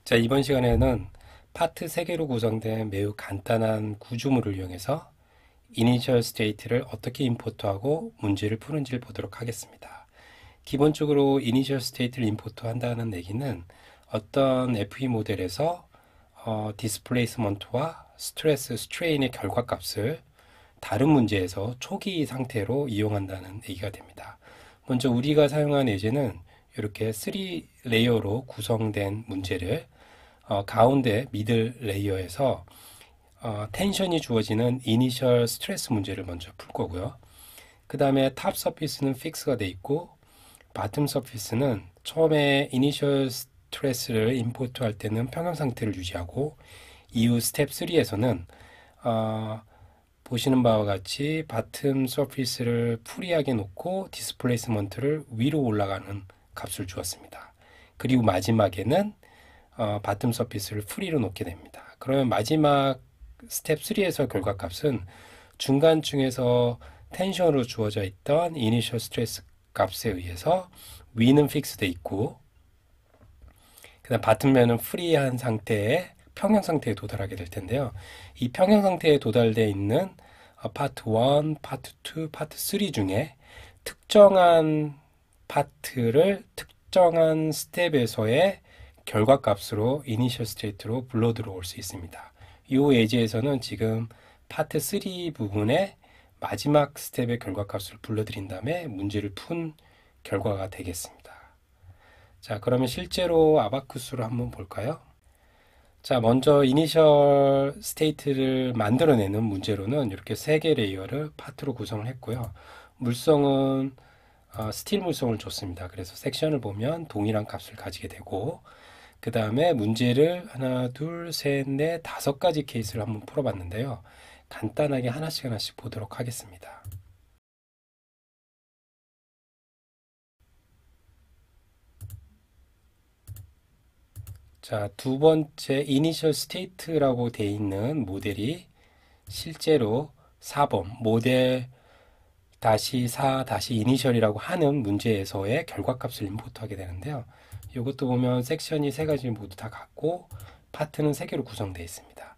자, 이번 시간에는 파트 3개로 구성된 매우 간단한 구조물을 이용해서 이니셜 스테이트를 어떻게 임포트하고 문제를 푸는지를 보도록 하겠습니다. 기본적으로 이니셜 스테이트를 임포트한다는 얘기는 어떤 FE 모델에서 디스플레이스먼트와 스트레스, 스트레인의 결과값을 다른 문제에서 초기 상태로 이용한다는 얘기가 됩니다. 먼저 우리가 사용한 예제는 이렇게 3레이어로 구성된 문제를 가운데 미들 레이어에서 텐션이 주어지는 이니셜 스트레스 문제를 먼저 풀 거고요. 그 다음에 탑 서피스는 픽스가 돼 있고 바텀 서피스는 처음에 이니셜 스트레스를 임포트 할 때는 평형 상태를 유지하고 이후 스텝 3에서는 보시는 바와 같이 바텀 서피스를 프리하게 놓고 디스플레이스먼트를 위로 올라가는 값을 주었습니다. 그리고 마지막에는 바텀 서피스를 프리로 놓게 됩니다. 그러면 마지막 스텝 3에서 결과값은 중간층에서 텐션으로 주어져 있던 이니셜 스트레스 값에 의해서 위는 픽스돼 있고 그 다음 바텀면은 프리한 상태의 평형 상태에 도달하게 될 텐데요. 이 평형 상태에 도달되어 있는 파트 1, 파트 2, 파트 3 중에 특정한 파트를 특정한 스텝에서의 결과값으로 이니셜 스테이트로 불러 들어올 수 있습니다. 이 예제에서는 지금 파트 3 부분의 마지막 스텝의 결과값을 불러들인 다음에 문제를 푼 결과가 되겠습니다. 자, 그러면 실제로 아바쿠스로 한번 볼까요? 자, 먼저 이니셜 스테이트를 만들어내는 문제로는 이렇게 3개 레이어를 파트로 구성을 했고요. 물성은 스틸 물성을 줬습니다. 그래서 섹션을 보면 동일한 값을 가지게 되고 그 다음에 문제를 하나, 둘, 셋, 넷, 5가지 케이스를 한번 풀어봤는데요. 간단하게 하나씩 보도록 하겠습니다. 자, 두 번째 이니셜 스테이트라고 되어 있는 모델이 실제로 4번 모델 다시 4 다시 이니셜이라고 하는 문제에서의 결과값을 임포트하게 되는데요. 이것도 보면 섹션이 3가지 모두 다 같고 파트는 3개로 구성되어 있습니다.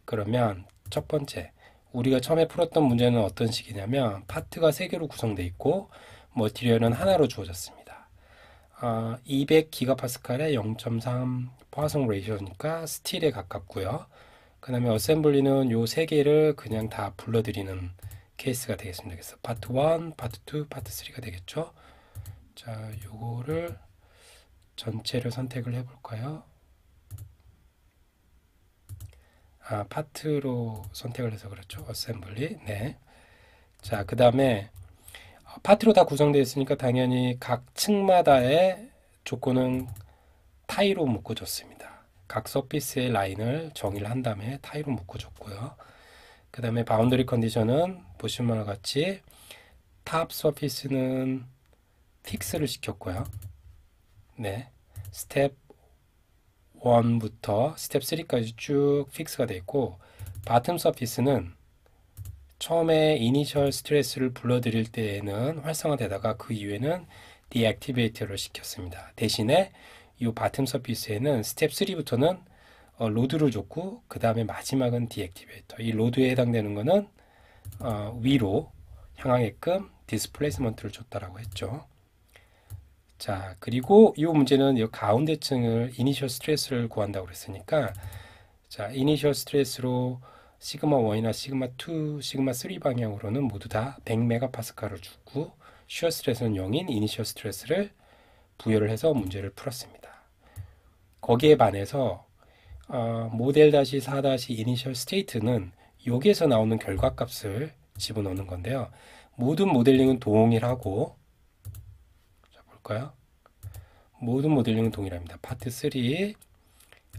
그러면 첫 번째 우리가 처음에 풀었던 문제는 어떤 식이냐면 파트가 3개로 구성되어 있고 머티리얼은 하나로 주어졌습니다. 200기가파스칼에 0.3 포화성 레이셔니까 스틸에 가깝고요. 그 다음에 어셈블리는 요 3개를 그냥 다 불러들이는 케이스가 되겠습니다. 그래서 파트 1, 파트 2, 파트 3가 되겠죠. 자, 요거를 전체를 선택을 해볼까요? 파트로 선택을 해서 그렇죠. 어셈블리. 네. 자, 그 다음에 파트로 다 구성되어 있으니까 당연히 각 층마다의 조건은 타이로 묶어줬습니다. 각 서피스의 라인을 정의를 한 다음에 타이로 묶어줬고요. 그 다음에 바운더리 컨디션은 보시는 바와 같이 탑 서피스는 픽스를 시켰고요. 네, 스텝 1부터 스텝 3까지 쭉 픽스가 되어 있고 바텀 서피스는 처음에 이니셜 스트레스를 불러들일 때에는 활성화되다가 그 이후에는 디액티베이터를 시켰습니다. 대신에 이 바텀 서피스에는 스텝 3부터는 로드를 줬고 그 다음에 마지막은 디액티베이터. 이 로드에 해당되는 거는 위로 향하게끔 디스플레이스먼트를 줬다라고 했죠. 자, 그리고 이 문제는 이 가운데층을 이니셜 스트레스를 구한다고 그랬으니까 자, 이니셜 스트레스로 시그마 1이나 시그마 2, 시그마 3 방향으로는 모두 다 100메가파스칼을 주고 슈어 스트레스는 0인 이니셜 스트레스를 부여를 해서 문제를 풀었습니다. 거기에 반해서 모델 다시 4 다시 이니셜 스테이트는 여기에서 나오는 결과값을 집어넣는 건데요. 모든 모델링은 동일하고 자, 볼까요? 모든 모델링은 동일합니다. 파트 3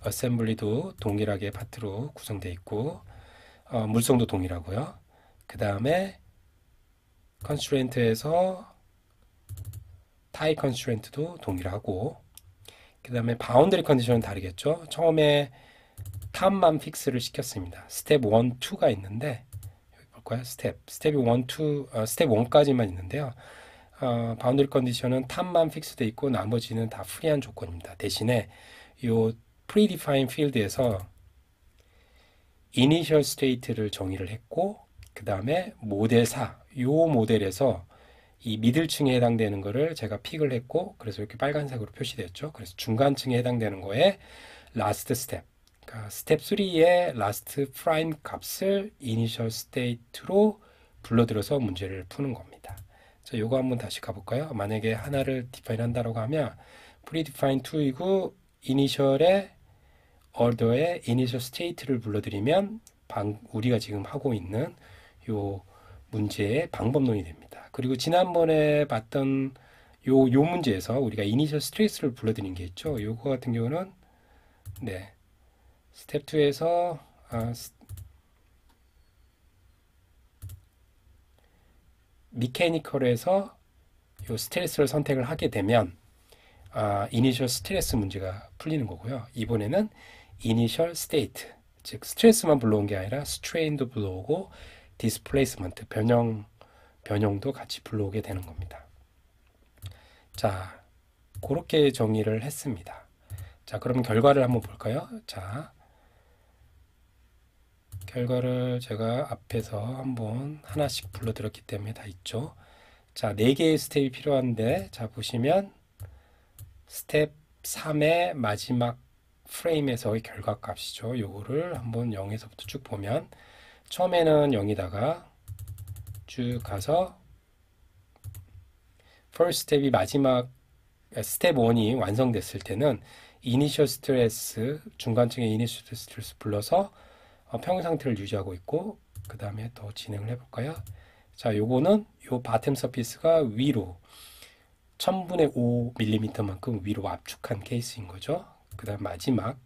어셈블리도 동일하게 파트로 구성되어 있고 물성도 동일하고요. 그 다음에 컨스트레인트에서 타이 컨스트레인트도 동일하고 그 다음에 바운더리 컨디션은 다르겠죠. 처음에 탑만 픽스를 시켰습니다. 스텝 1, 2가 있는데 여기 볼까요? 스텝이 1, 2, 스텝 1까지만 있는데요. 바운더리 컨디션은 탑만 픽스되어 있고 나머지는 다 프리한 조건입니다. 대신에 요 predefined field에서 initial state를 정의를 했고, 그 다음에 모델 4, 요 모델에서 이 미들층에 해당되는 거를 제가 픽을 했고, 그래서 이렇게 빨간색으로 표시됐죠. 그래서 중간층에 해당되는 거에 last step, 그러니까 스텝 3의 last prime 값을 initial state로 불러들여서 문제를 푸는 겁니다. 자, 요거 한번 다시 가볼까요? 만약에 하나를 define 한다고 하면 predefined 2이고 initial의 order의 initial state를 불러들이면 우리가 지금 하고 있는 요 문제의 방법론이 됩니다. 그리고 지난번에 봤던 요 문제에서 우리가 initial stress를 불러드린 게 있죠. 요거 같은 경우는 네, 스텝 2에서 미케니컬에서 요 스트레스를 선택을 하게 되면 이니셜 스트레스 문제가 풀리는 거고요. 이번에는 이니셜 스테이트, 즉 스트레스만 불러온 게 아니라 스트레인도 불러오고 디스플레이스먼트, 변형도 같이 불러오게 되는 겁니다. 자, 그렇게 정의를 했습니다. 자, 그럼 결과를 한번 볼까요? 자, 결과를 제가 앞에서 한번 하나씩 불러드렸기 때문에 다 있죠. 자, 4개의 스텝이 필요한데, 자, 보시면 스텝 3의 마지막 프레임에서의 결과값이죠. 요거를 한번 0에서부터 쭉 보면 처음에는 0이다가 쭉 가서 first 스텝이 마지막 스텝 1이 완성됐을 때는 이니셜 스트레스, 중간층의 이니셜 스트레스 불러서 평형 상태를 유지하고 있고, 그 다음에 더 진행을 해볼까요? 자, 요거는 요 바텀 서피스가 위로 1000분의 5mm만큼 위로 압축한 케이스인 거죠. 그 다음 마지막은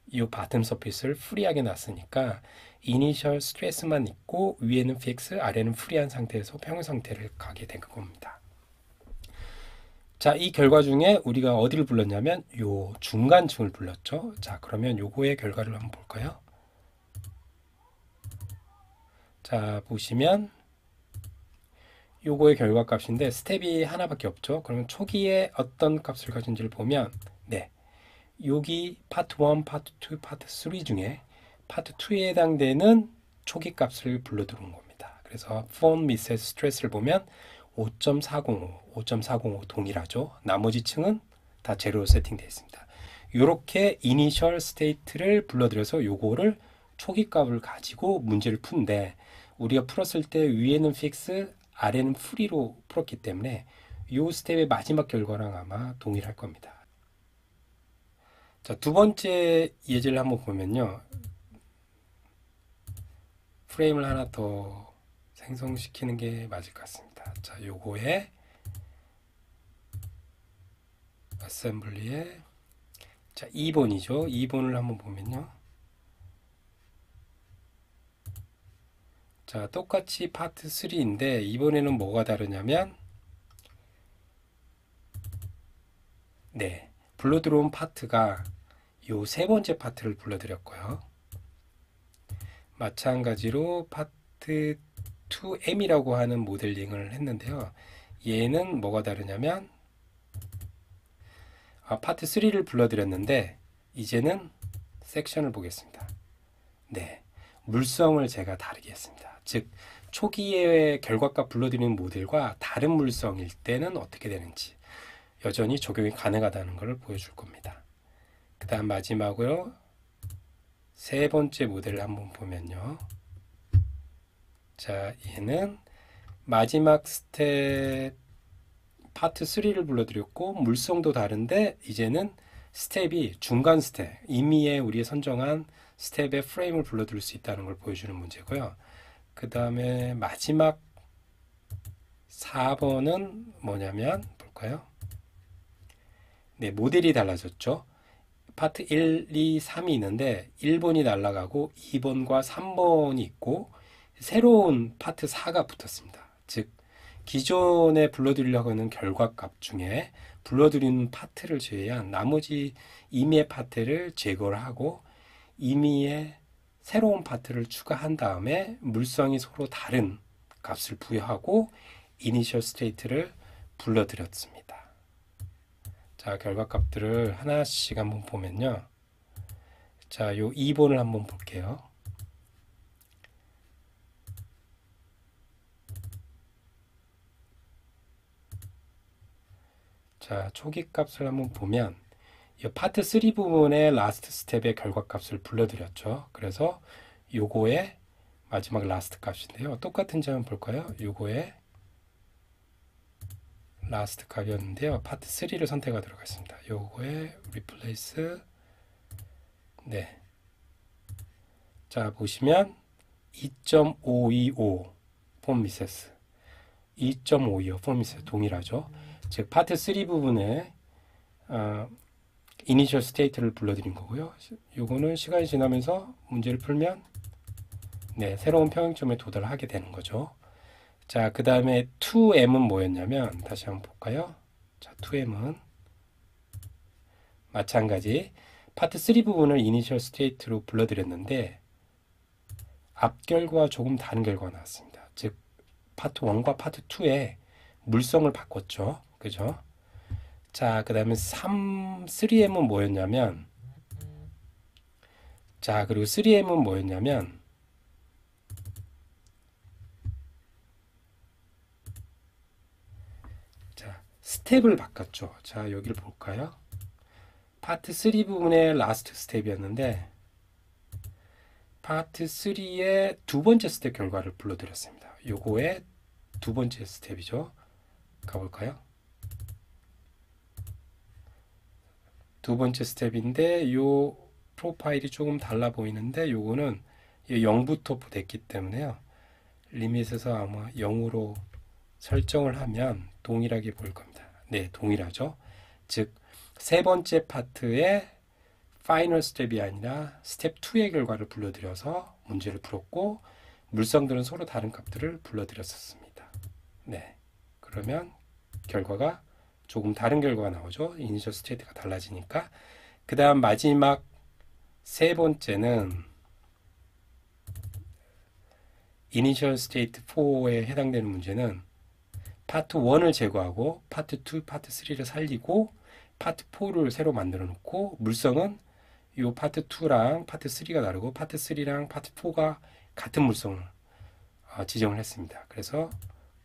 이 바텀 서피스를 프리하게 놨으니까 이니셜 스트레스만 있고 위에는 픽스, 아래는 프리한 상태에서 평형 상태를 가게 된 겁니다. 자, 이 결과 중에 우리가 어디를 불렀냐면 요 중간층을 불렀죠. 자, 그러면 요거의 결과를 한번 볼까요? 자, 보시면 요거의 결과값인데 스텝이 하나밖에 없죠. 그러면 초기에 어떤 값을 가진지를 보면 네, 여기 파트 1, 파트 2, 파트 3 중에 파트 2에 해당되는 초기 값을 불러들어온 겁니다. 그래서 폰 미셋 스트레스를 보면 5.405, 5.405 동일하죠. 나머지 층은 다 제로로 세팅되어 있습니다. 이렇게 이니셜 스테이트를 불러들여서 요거를 초기 값을 가지고 문제를 푼데, 우리가 풀었을 때 위에는 픽스, 아래는 프리로 풀었기 때문에 이 스텝의 마지막 결과랑 아마 동일할 겁니다. 자, 두 번째 예제를 한번 보면요. 프레임을 하나 더 생성시키는 게 맞을 것 같습니다. 자, 요거에 어셈블리에 자, 2번이죠. 2번을 한번 보면요. 자, 똑같이 파트 3인데 이번에는 뭐가 다르냐면 네, 불러 들어온 파트가 요 세 번째 파트를 불러드렸고요. 마찬가지로 파트 2M이라고 하는 모델링을 했는데요. 얘는 뭐가 다르냐면 파트 3를 불러드렸는데 이제는 섹션을 보겠습니다. 네, 물성을 제가 다르게 했습니다. 즉 초기의 결과값 불러드리는 모델과 다른 물성일 때는 어떻게 되는지 여전히 적용이 가능하다는 것을 보여줄 겁니다. 그 다음 마지막으로 세 번째 모델을 한번 보면요. 자, 얘는 마지막 스텝 파트 3를 불러드렸고 물성도 다른데 이제는 스텝이 중간 스텝, 임의의 우리의 선정한 스텝의 프레임을 불러들일 수 있다는 걸 보여주는 문제고요. 그 다음에 마지막 4번은 뭐냐면 볼까요? 네, 모델이 달라졌죠. 파트 1, 2, 3이 있는데 1번이 날아가고 2번과 3번이 있고 새로운 파트 4가 붙었습니다. 즉 기존에 불러드리려고 하는 결과값 중에 불러드리는 파트를 제외한 나머지 임의의 파트를 제거를 하고 임의의 새로운 파트를 추가한 다음에 물성이 서로 다른 값을 부여하고 이니셜 스테이트를 불러드렸습니다. 자, 자, 결과값들을 하나씩 한번 보면요. 자, 요 2번을 한번 볼게요. 자, 초기 값을 한번 보면 이 파트 3 부분의 라스트 스텝의 결과값을 불러드렸죠. 그래서 요거의 마지막 라스트 값인데요. 똑같은지 한번 볼까요? 요거의 라스트 값이었는데요. 파트 3를 선택하도록 하겠습니다. 요거의 replace. 네. 자, 보시면 2.525 폼미세스 2.525 폼미세스 동일하죠. 즉 파트 3 부분에 이니셜 스테이트를 불러드린 거고요. 요거는 시간이 지나면서 문제를 풀면 네, 새로운 평행점에 도달하게 되는 거죠. 자, 그 다음에 2m은 뭐였냐면 다시 한번 볼까요? 자, 2m은 마찬가지 파트 3 부분을 이니셜 스테이트로 불러드렸는데 앞 결과와 조금 다른 결과가 나왔습니다. 즉 파트 1과 파트 2의 물성을 바꿨죠. 그죠? 자, 그 다음에 3m은 뭐였냐면 자, 그리고 3m은 뭐였냐면 자, 스텝을 바꿨죠. 자, 여기를 볼까요? 파트 3 부분의 라스트 스텝이었는데 파트 3의 두 번째 스텝 결과를 불러드렸습니다. 요거의 두 번째 스텝이죠. 가볼까요? 두 번째 스텝인데 요 프로파일이 조금 달라 보이는데 요거는 0부터 됐기 때문에요. 리밋에서 아마 0으로 설정을 하면 동일하게 보일 겁니다. 네, 동일하죠. 즉, 세 번째 파트의 파이널 스텝이 아니라 스텝 2의 결과를 불러들여서 문제를 풀었고 물성들은 서로 다른 값들을 불러들였었습니다. 네, 그러면 결과가 조금 다른 결과가 나오죠. 이니셜 스테이트가 달라지니까. 그 다음 마지막 세 번째는 이니셜 스테이트 4에 해당되는 문제는 파트 1을 제거하고 파트 2, 파트 3를 살리고 파트 4를 새로 만들어 놓고 물성은 이 파트 2랑 파트 3가 다르고 파트 3랑 파트 4가 같은 물성을 지정을 했습니다. 그래서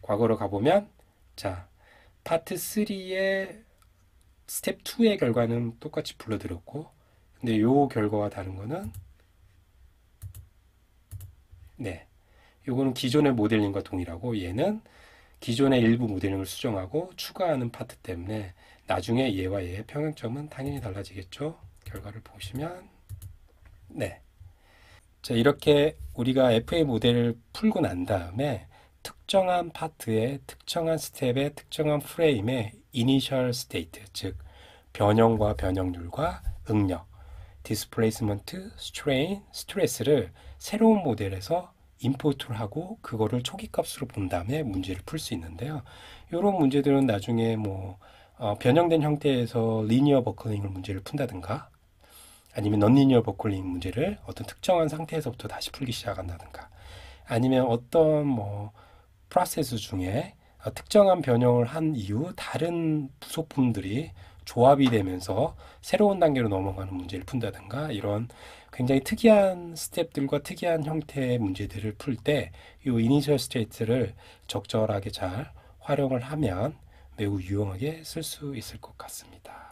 과거로 가보면 자, 파트 3의 스텝 2의 결과는 똑같이 불러드렸고 근데 요 결과와 다른 거는 네, 요거는 기존의 모델링과 동일하고 얘는 기존의 일부 모델링을 수정하고 추가하는 파트 때문에 나중에 얘와 얘의 평행점은 당연히 달라지겠죠. 결과를 보시면 네, 자, 이렇게 우리가 FA 모델을 풀고 난 다음에 특정한 파트의 특정한 스텝의 특정한 프레임의 이니셜 스테이트, 즉 변형과 변형률과 응력, 디스플레이스먼트, 스트레인, 스트레스를 새로운 모델에서 임포트를 하고 그거를 초기 값으로 본 다음에 문제를 풀 수 있는데요. 이런 문제들은 나중에 뭐 변형된 형태에서 리니어 버클링을 문제를 푼다든가 아니면 넌리니어 버클링 문제를 어떤 특정한 상태에서부터 다시 풀기 시작한다든가 아니면 어떤 뭐 프로세스 중에 특정한 변형을 한 이후 다른 부속품들이 조합이 되면서 새로운 단계로 넘어가는 문제를 푼다든가 이런 굉장히 특이한 스텝들과 특이한 형태의 문제들을 풀 때 이 이니셜 스테이트를 적절하게 잘 활용을 하면 매우 유용하게 쓸 수 있을 것 같습니다.